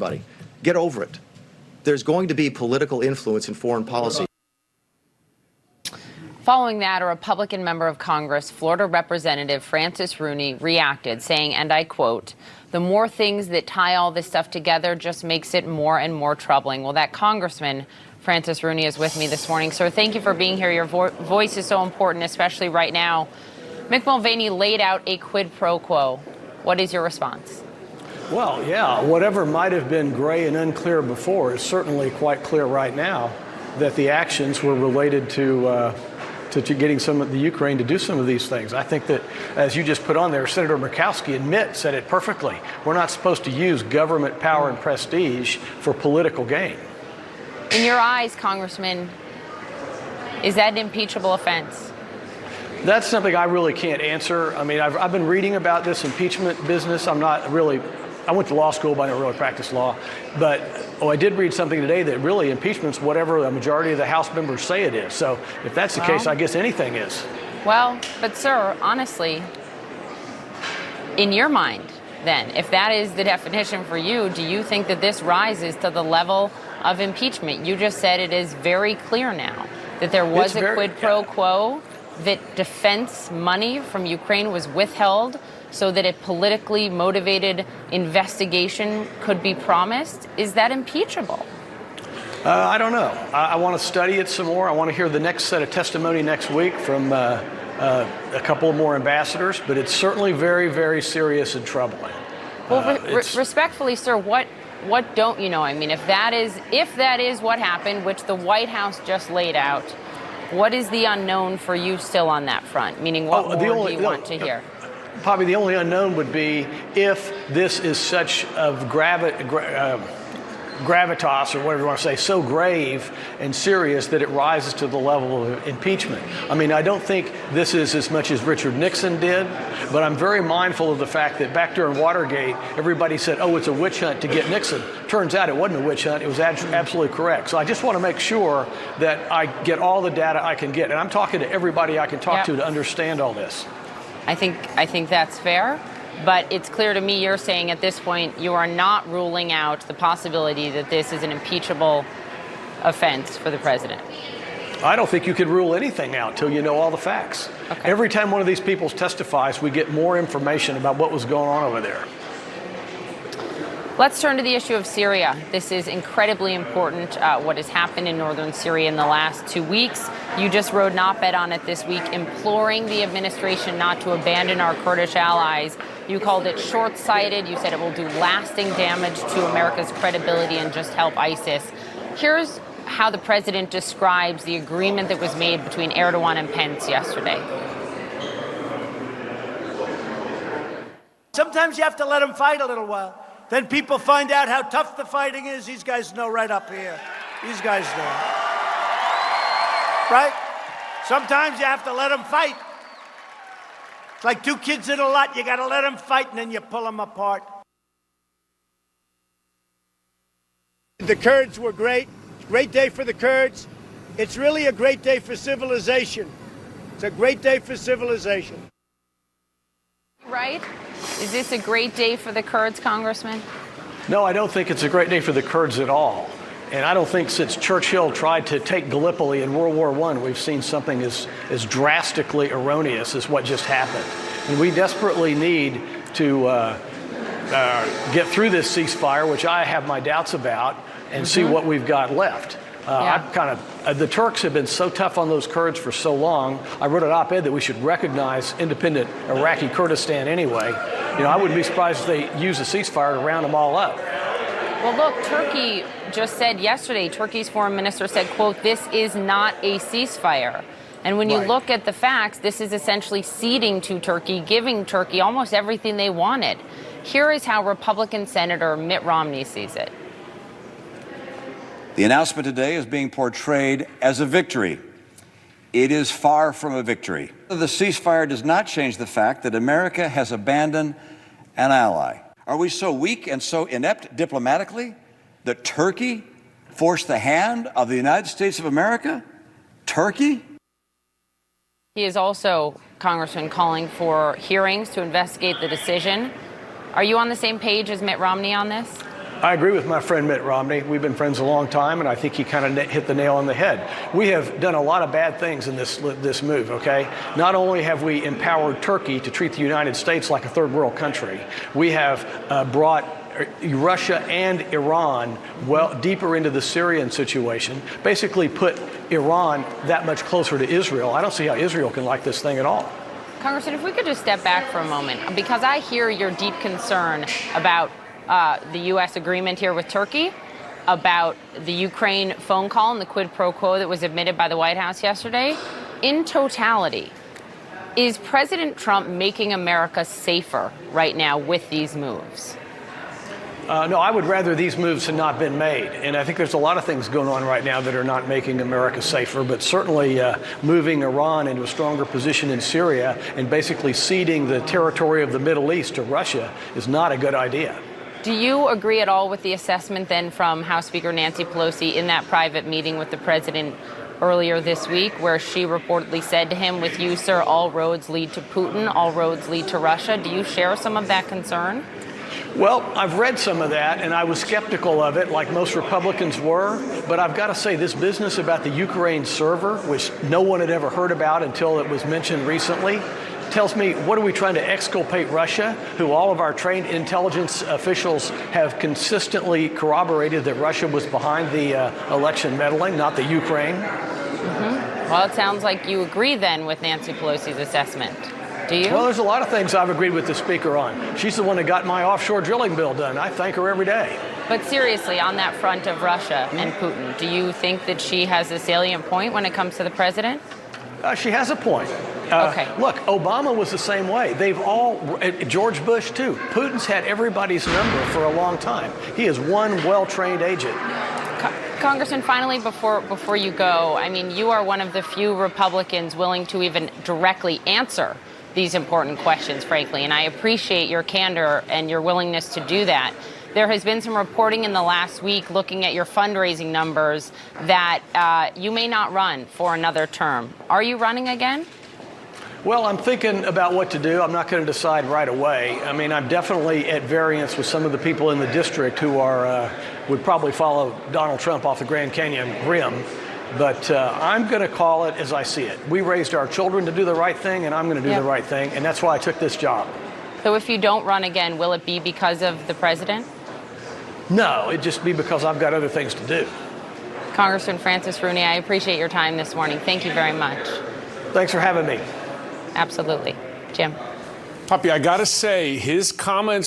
Buddy, get over it. There's going to be political influence in foreign policy. Following that, a Republican member of Congress, Florida Representative Francis Rooney, reacted, saying, and I quote, "The more things that tie all this stuff together just makes it more and more troubling." Well, that Congressman, Francis Rooney, is with me this morning. Sir, thank you for being here. Your voice is so important, especially right now. Mick Mulvaney laid out a quid pro quo. What is your response? Well, yeah, whatever might have been gray and unclear before is certainly quite clear right now that the actions were related to getting some of the Ukraine to do some of these things. I think that, as you just put on there, Senator Murkowski said it perfectly. We're not supposed to use government power and prestige for political gain. In your eyes, Congressman, is that an impeachable offense? That's something I really can't answer. I mean, I've been reading about this impeachment business. I went to law school, but I don't really practice law. But I did read something today that really impeachment's whatever the majority of the House members say it is. So if that's the case, I guess anything is. Well, but sir, honestly, in your mind, then, if that is the definition for you, do you think that this rises to the level of impeachment? You just said it is very clear now that there was a quid pro quo, that defense money from Ukraine was withheld so that a politically motivated investigation could be promised. Is that impeachable? I don't know. I want to study it some more. I want to hear the next set of testimony next week from a couple more ambassadors, but it's certainly very, very serious and troubling. Well, respectfully, sir, what don't you know? I mean, if that is what happened, which the White House just laid out, what is the unknown for you still on that front? Meaning, what more do you want to hear? Probably the only unknown would be if this is such of gravitas, or whatever you want to say, so grave and serious that it rises to the level of impeachment. I mean, I don't think this is as much as Richard Nixon did, but I'm very mindful of the fact that back during Watergate, everybody said, oh, it's a witch hunt to get Nixon. Turns out it wasn't a witch hunt. It was absolutely correct. So I just want to make sure that I get all the data I can get. And I'm talking to everybody I can talk to understand all this. I think that's fair. But it's clear to me you're saying at this point you are not ruling out the possibility that this is an impeachable offense for the president. I don't think you could rule anything out till you know all the facts. Okay. Every time one of these people testifies, we get more information about what was going on over there. Let's turn to the issue of Syria. This is incredibly important, what has happened in northern Syria in the last 2 weeks. You just wrote an op-ed on it this week, imploring the administration not to abandon our Kurdish allies. You called it short-sighted. You said it will do lasting damage to America's credibility and just help ISIS. Here's how the president describes the agreement that was made between Erdogan and Pence yesterday. Sometimes you have to let them fight a little while. Then people find out how tough the fighting is. These guys know right up here. These guys know. Right? Sometimes you have to let them fight. It's like two kids in a lot. You got to let them fight, and then you pull them apart. The Kurds were great. Great day for the Kurds. It's really a great day for civilization. It's a great day for civilization. Right? Is this a great day for the Kurds, Congressman? No, I don't think it's a great day for the Kurds at all. And I don't think since Churchill tried to take Gallipoli in World War I, we've seen something as drastically erroneous as what just happened. And we desperately need to get through this ceasefire, which I have my doubts about, and see what we've got left. The Turks have been so tough on those Kurds for so long. I wrote an op-ed that we should recognize independent Iraqi Kurdistan anyway. I wouldn't be surprised if they use a ceasefire to round them all up. Well, look, Turkey just said yesterday, Turkey's foreign minister said, quote, this is not a ceasefire. And when you look at the facts, this is essentially ceding to Turkey, giving Turkey almost everything they wanted. Here is how Republican Senator Mitt Romney sees it. The announcement today is being portrayed as a victory. It is far from a victory. The ceasefire does not change the fact that America has abandoned an ally. Are we so weak and so inept diplomatically that Turkey forced the hand of the United States of America? Turkey? He is also, Congressman, calling for hearings to investigate the decision. Are you on the same page as Mitt Romney on this? I agree with my friend Mitt Romney. We've been friends a long time, and I think he kind of hit the nail on the head. We have done a lot of bad things in this move, okay? Not only have we empowered Turkey to treat the United States like a third world country, we have brought Russia and Iran deeper into the Syrian situation, basically put Iran that much closer to Israel. I don't see how Israel can like this thing at all. Congressman, if we could just step back for a moment, because I hear your deep concern about the U.S. agreement here with Turkey, about the Ukraine phone call and the quid pro quo that was admitted by the White House yesterday. In totality, is President Trump making America safer right now with these moves? No, I would rather these moves had not been made. And I think there's a lot of things going on right now that are not making America safer, but certainly moving Iran into a stronger position in Syria and basically ceding the territory of the Middle East to Russia is not a good idea. Do you agree at all with the assessment then from House Speaker Nancy Pelosi in that private meeting with the president earlier this week, where she reportedly said to him, with you, sir, all roads lead to Putin, all roads lead to Russia? Do you share some of that concern? Well, I've read some of that, and I was skeptical of it, like most Republicans were. But I've got to say, this business about the Ukraine server, which no one had ever heard about until it was mentioned recently, tells me, what are we trying to exculpate Russia, who all of our trained intelligence officials have consistently corroborated that Russia was behind the election meddling, not the Ukraine? Mm-hmm. Well, it sounds like you agree then with Nancy Pelosi's assessment. Do you? Well, there's a lot of things I've agreed with the Speaker on. She's the one that got my offshore drilling bill done. I thank her every day. But seriously, on that front of Russia and Putin, do you think that she has a salient point when it comes to the president? She has a point. Okay. Look, Obama was the same way. They've all, George Bush too. Putin's had everybody's number for a long time. He is one well-trained agent. Congressman, finally, before you go, I mean, you are one of the few Republicans willing to even directly answer these important questions, frankly, and I appreciate your candor and your willingness to do that. There has been some reporting in the last week looking at your fundraising numbers that you may not run for another term. Are you running again? Well, I'm thinking about what to do. I'm not going to decide right away. I mean, I'm definitely at variance with some of the people in the district who are would probably follow Donald Trump off the Grand Canyon rim. But I'm going to call it as I see it. We raised our children to do the right thing, and I'm going to do the right thing, and that's why I took this job. So if you don't run again, will it be because of the president? No, it'd just be because I've got other things to do. Congressman Francis Rooney, I appreciate your time this morning. Thank you very much. Thanks for having me. Absolutely. Jim. Poppy, I got to say, his comments